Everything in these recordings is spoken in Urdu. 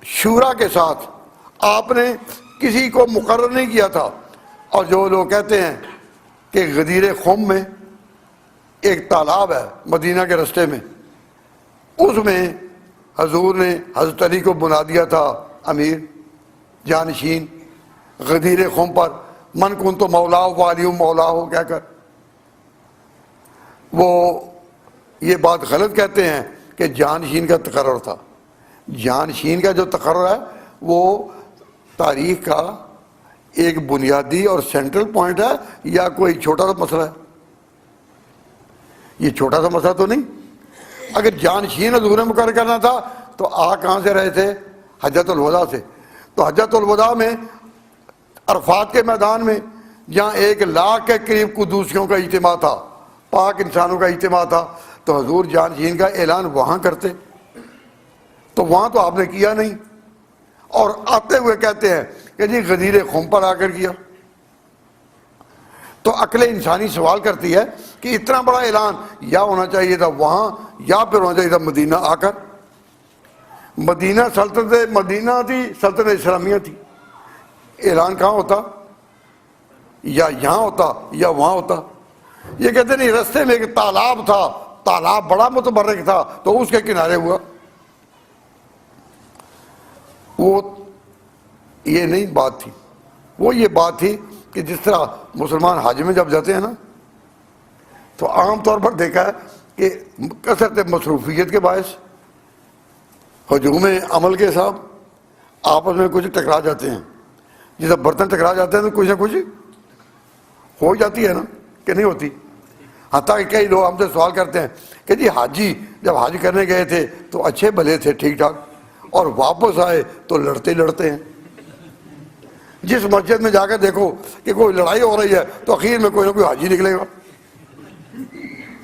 شورا کے ساتھ آپ نے کسی کو مقرر نہیں کیا تھا. اور جو لوگ کہتے ہیں کہ غدیر خم میں ایک تالاب ہے مدینہ کے رستے میں، اس میں حضور نے حضرت علی کو بنا دیا تھا امیر جانشین غدیر خم پر، من کن تو مولا ہو والی مولا ہو کہہ کر. وہ یہ بات غلط کہتے ہیں کہ جانشین کا تقرر تھا. جانشین کا جو تقرر ہے وہ تاریخ کا ایک بنیادی اور سینٹرل پوائنٹ ہے یا کوئی چھوٹا سا مسئلہ ہے؟ یہ چھوٹا سا مسئلہ تو نہیں. اگر جانشین حضور نے مقرر کرنا تھا تو آ کہاں سے رہے تھے؟ حجۃ الوداع سے. تو حجۃ الوداع میں عرفات کے میدان میں جہاں 1,00,000 کے قریب قدوسیوں کا اجتماع تھا، پاک انسانوں کا اجتماع تھا، تو حضور جانشین کا اعلان وہاں کرتے. تو وہاں تو آپ نے کیا نہیں، اور آتے ہوئے کہتے ہیں کہ جی غدیر خم پر آ کر کیا. تو عقل انسانی سوال کرتی ہے کہ اتنا بڑا اعلان یا ہونا چاہیے تھا وہاں یا پھر ہونا چاہیے تھا مدینہ آ کر. مدینہ سلطنت مدینہ تھی، سلطنت اسلامیہ تھی. اعلان کہاں ہوتا؟ یا یہاں ہوتا یا وہاں ہوتا. یہ کہتے نہیں رستے میں ایک تالاب تھا، تالاب بڑا متبرک تھا تو اس کے کنارے ہوا. وہ یہ نہیں بات تھی. وہ یہ بات تھی کہ جس طرح مسلمان حج میں جب جاتے ہیں نا تو عام طور پر دیکھا ہے کہ کثرت مصروفیت کے باعث ہجوم عمل کے حساب آپس میں کچھ ٹکرا جاتے ہیں. جب برتن ٹکرا جاتے ہیں تو کچھ نہ کچھ ہو جاتی ہے نا کہ نہیں ہوتی. حتیٰ کہ کئی لوگ ہم سے سوال کرتے ہیں کہ جی حاجی جب حج کرنے گئے تھے تو اچھے بھلے تھے ٹھیک ٹھاک، اور واپس آئے تو لڑتے ہیں. جس مسجد میں جا کر دیکھو کہ کوئی لڑائی ہو رہی ہے تو اخیر میں کوئی نہ کوئی حاجی نکلے گا.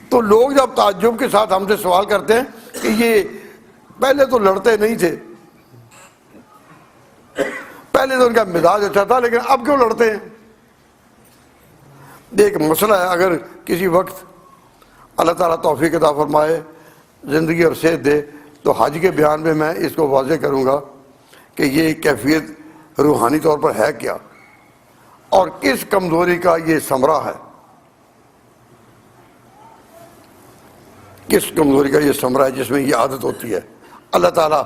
تو لوگ جب تعجب کے ساتھ ہم سے سوال کرتے ہیں کہ یہ پہلے تو لڑتے نہیں تھے، پہلے تو ان کا مزاج اچھا تھا لیکن اب کیوں لڑتے ہیں؟ ایک مسئلہ ہے. اگر کسی وقت اللہ تعالیٰ توفیق عطا فرمائے، زندگی اور صحت دے، تو حج کے بیان میں میں اس کو واضح کروں گا کہ یہ کیفیت روحانی طور پر ہے کیا اور کس کمزوری کا یہ ثمرہ ہے. کس کمزوری کا یہ ثمرہ ہے جس میں یہ عادت ہوتی ہے. اللہ تعالیٰ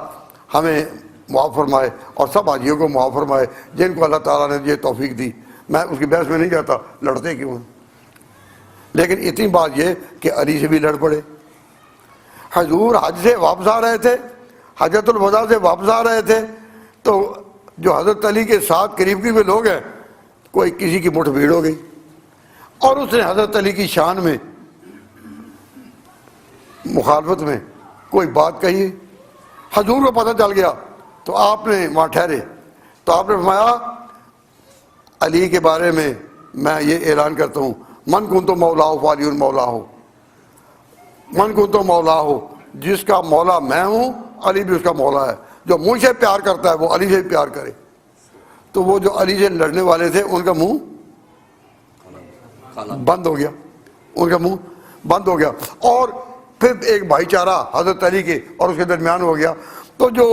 ہمیں معاف فرمائے اور سب حاجیوں کو معاف فرمائے جن کو اللہ تعالیٰ نے یہ توفیق دی. میں اس کی بحث میں نہیں جاتا لڑتے کیوں ہیں، لیکن اتنی بات یہ کہ علی سے بھی لڑ پڑے. حضور حج سے واپس آ رہے تھے، حجۃ الوداع سے واپس آ رہے تھے، تو جو حضرت علی کے ساتھ قریب میں لوگ ہیں کوئی کسی کی مٹھ بھیڑ ہو گئی اور اس نے حضرت علی کی شان میں مخالفت میں کوئی بات کہی. حضور کو پتہ چل گیا تو آپ نے وہاں ٹھہرے تو آپ نے فرمایا علی کے بارے میں میں یہ اعلان کرتا ہوں، من کن تو مولا ہو والی مولا ہو، من کن تو مولا ہو، جس کا مولا میں ہوں علی بھی اس کا مولا ہے. جو مجھ سے پیار کرتا ہے وہ علی سے پیار کرے. تو وہ جو علی سے لڑنے والے تھے ان کا منہ بند ہو گیا، ان کا منہ بند ہو گیا. اور پھر ایک بھائی چارہ حضرت علی کے اور اس کے درمیان ہو گیا. تو جو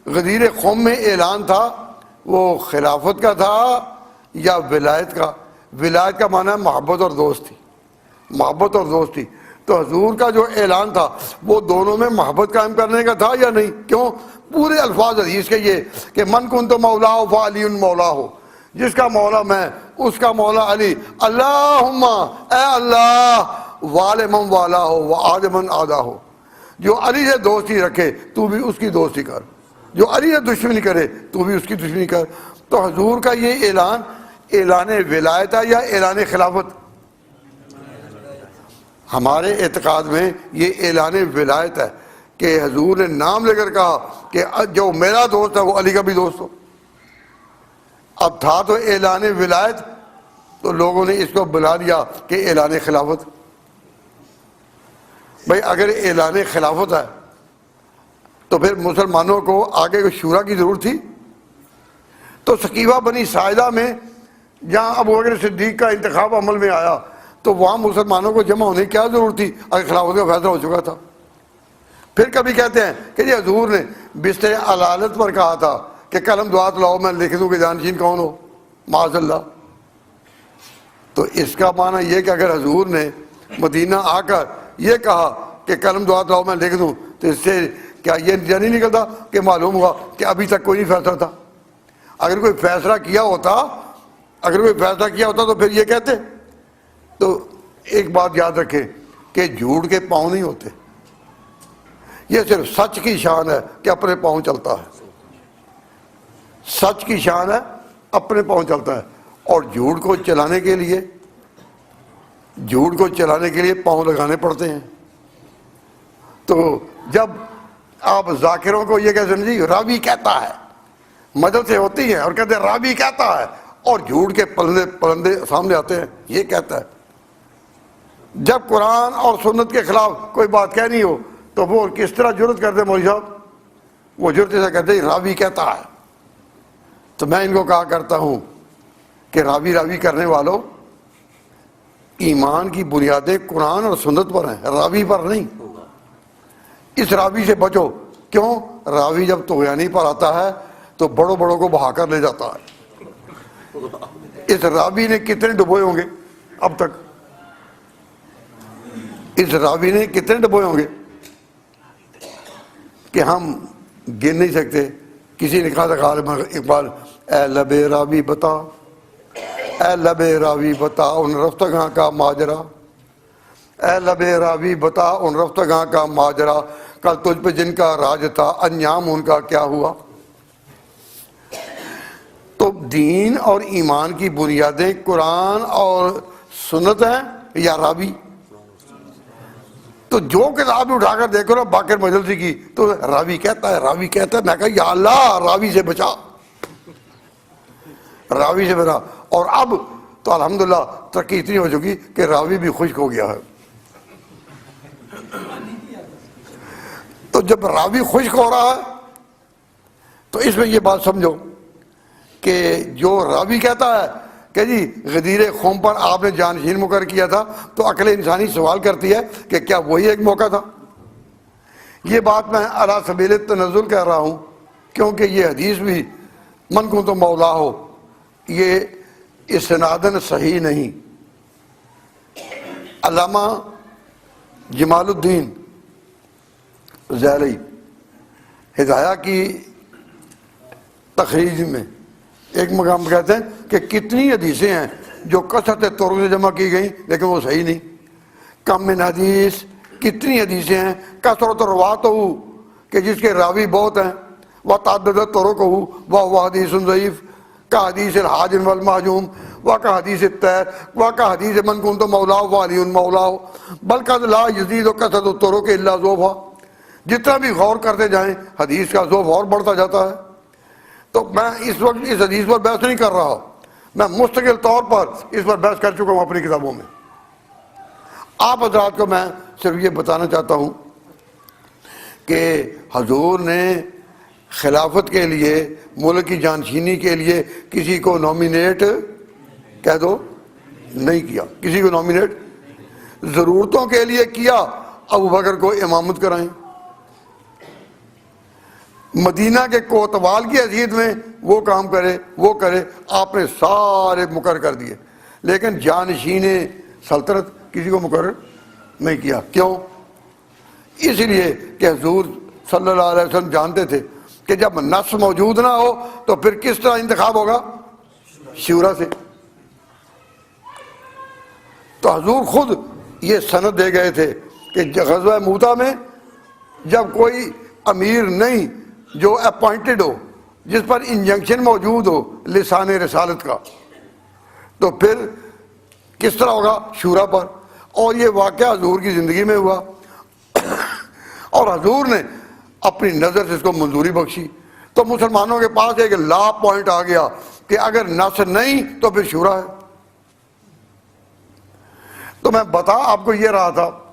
غدیر قوم میں اعلان تھا وہ خلافت کا تھا یا ولایت کا؟ ولایت کا معنی ہے محبت اور دوستی، محبت اور دوستی. تو حضور کا جو اعلان تھا وہ دونوں میں محبت قائم کرنے کا تھا یا نہیں؟ کیوں؟ پورے الفاظ حدیث کے یہ کہ من کن تو مولا ہو فعلی مولا ہو، جس کا مولا میں اس کا مولا علی. اللہم اے اللہ وال من والا ہو و آد من آدھا ہو، جو علی سے دوستی رکھے تو بھی اس کی دوستی کر، جو علی سے دشمنی کرے تو بھی اس کی دشمنی کر. تو حضور کا یہ اعلان اعلان ولایت ہے یا اعلان خلافت؟ ہمارے اعتقاد میں یہ اعلان ولایت ہے کہ حضور نے نام لے کر کہا کہ جو میرا دوست ہے وہ علی کا بھی دوست ہو. اب تھا تو اعلان ولایت تو لوگوں نے اس کو بلا دیا کہ اعلان خلافت. بھائی اگر اعلان خلافت ہے تو پھر مسلمانوں کو آگے کو شورا کی ضرورت تھی؟ تو سقیفہ بنی ساعدہ میں جہاں ابو بکر صدیق کا انتخاب عمل میں آیا تو وہاں مسلمانوں کو جمع ہونے کی کیا ضرورت تھی اگر خلافت کا فیصلہ ہو چکا تھا؟ پھر کبھی کہتے ہیں کہ جی حضور نے بستر علالت پر کہا تھا کہ قلم دعات لاؤ میں لکھ دوں کہ جانشین کون ہو، معاذ اللہ۔ تو اس کا معنی یہ کہ اگر حضور نے مدینہ آ کر یہ کہا کہ قلم دعات لاؤ میں لکھ دوں، تو اس سے کیا یہ نہیں نکلتا کہ معلوم ہوا کہ ابھی تک کوئی نہیں فیصلہ تھا؟ اگر کوئی فیصلہ کیا ہوتا تو پھر یہ کہتے۔ تو ایک بات یاد رکھیں کہ جھوٹ کے پاؤں نہیں ہوتے، یہ صرف سچ کی شان ہے کہ اپنے پاؤں چلتا ہے، سچ کی شان ہے اپنے پاؤں چلتا ہے، اور جھوٹ کو چلانے کے لیے پاؤں لگانے پڑتے ہیں۔ تو جب آپ ذاکروں کو یہ کہتے ہیں جی راوی کہتا ہے، مدد سے ہوتی ہیں اور کہتے ہیں راوی کہتا ہے، اور جھوٹ کے پرندے سامنے آتے ہیں یہ کہتا ہے۔ جب قرآن اور سنت کے خلاف کوئی بات کہنی ہو تو وہ کس طرح جرت کرتے ہیں مولوی صاحب؟ وہ جرت سے کہتے ہیں راوی کہتا ہے۔ تو میں ان کو کہا کرتا ہوں کہ راوی کرنے والوں، ایمان کی بنیادیں قرآن اور سنت پر ہیں، راوی پر نہیں۔ اس راوی سے بچو، کیوں؟ راوی جب طغیانی پر آتا ہے تو بڑوں کو بہا کر لے جاتا ہے۔ اس راوی نے کتنے ڈبوئے ہوں گے اب تک؟ اس راوی نے کتنے ڈبوئے ہوں گے کہ ہم گن نہیں سکتے۔ کسی نے کہا تھا غالب اقبال، اے لب راوی بتا، اے لب راوی بتا ان رفتگاں کا ماجرا، اے لب راوی بتا ان رفتگاں کا ماجرا، کل تجھ پہ جن کا راج تھا انجام ان کا کیا ہوا۔ تو دین اور ایمان کی بنیادیں قرآن اور سنت ہیں یا راوی؟ تو جو کتاب اٹھا کر دیکھو نا باقر مجلسی کی، تو راوی کہتا ہے میں کہا یا اللہ راوی سے بچا، راوی سے بچا۔ اور اب تو الحمدللہ ترقی اتنی ہو چکی کہ راوی بھی خشک ہو گیا ہے۔ تو جب راوی خشک ہو رہا ہے تو اس میں یہ بات سمجھو کہ جو راوی کہتا ہے کہ جی غدیر قوم پر آپ نے جانشین مقرر کیا تھا، تو عقل انسانی سوال کرتی ہے کہ کیا وہی ایک موقع تھا؟ یہ بات میں علی سبیل تنزل کہہ رہا ہوں کیونکہ یہ حدیث بھی من کنت مولا ہو، یہ اسنادن صحیح نہیں۔ علامہ جمال الدین زیلی ہدایہ کی تخریج میں ایک مقام کہتے ہیں کہ کتنی حدیثیں ہیں جو کثرت طرق سے جمع کی گئیں لیکن وہ صحیح نہیں۔ کم من حدیث، کتنی حدیثیں ہیں کثرت روات ہو کہ جس کے راوی بہت ہیں، وہ تعدد طرق ہو وہ حدیث ضعیف کا حدیث الحاج والمحجوم و کا حدیث الطیر و کا حدیث من کنت مولا و علی مولا بلکہ لا یزید و کثرت الطرق الا ذوفا۔ جتنا بھی غور کرتے جائیں حدیث کا ذوف اور بڑھتا جاتا ہے۔ تو میں اس وقت اس حدیث پر بحث نہیں کر رہا، میں مستقل طور پر اس پر بحث کر چکا ہوں اپنی کتابوں میں۔ آپ حضرات کو میں صرف یہ بتانا چاہتا ہوں کہ حضور نے خلافت کے لیے، ملک کی جانشینی کے لیے کسی کو نومینیٹ کہہ دو نہیں کیا، کسی کو نومینیٹ ضرورتوں کے لیے کیا، ابو بکر کو امامت کرائیں، مدینہ کے کوتوال کی حیثیت میں وہ کام کرے وہ کرے، آپ نے سارے مقرر کر دیے، لیکن جانشین سلطنت کسی کو مقرر نہیں کیا۔ کیوں؟ اس لیے کہ حضور صلی اللہ علیہ وسلم جانتے تھے کہ جب نص موجود نہ ہو تو پھر کس طرح انتخاب ہوگا؟ شورا سے۔ تو حضور خود یہ سند دے گئے تھے کہ غزوہ موتا میں جب کوئی امیر نہیں جو اپوائنٹڈ ہو، جس پر انجنکشن موجود ہو لسان رسالت کا، تو پھر کس طرح ہوگا؟ شورا پر۔ اور یہ واقعہ حضور کی زندگی میں ہوا اور حضور نے اپنی نظر سے اس کو منظوری بخشی۔ تو مسلمانوں کے پاس ایک لا پوائنٹ آ گیا کہ اگر نص نہیں تو پھر شورا ہے۔ تو میں بتا آپ کو یہ رہا تھا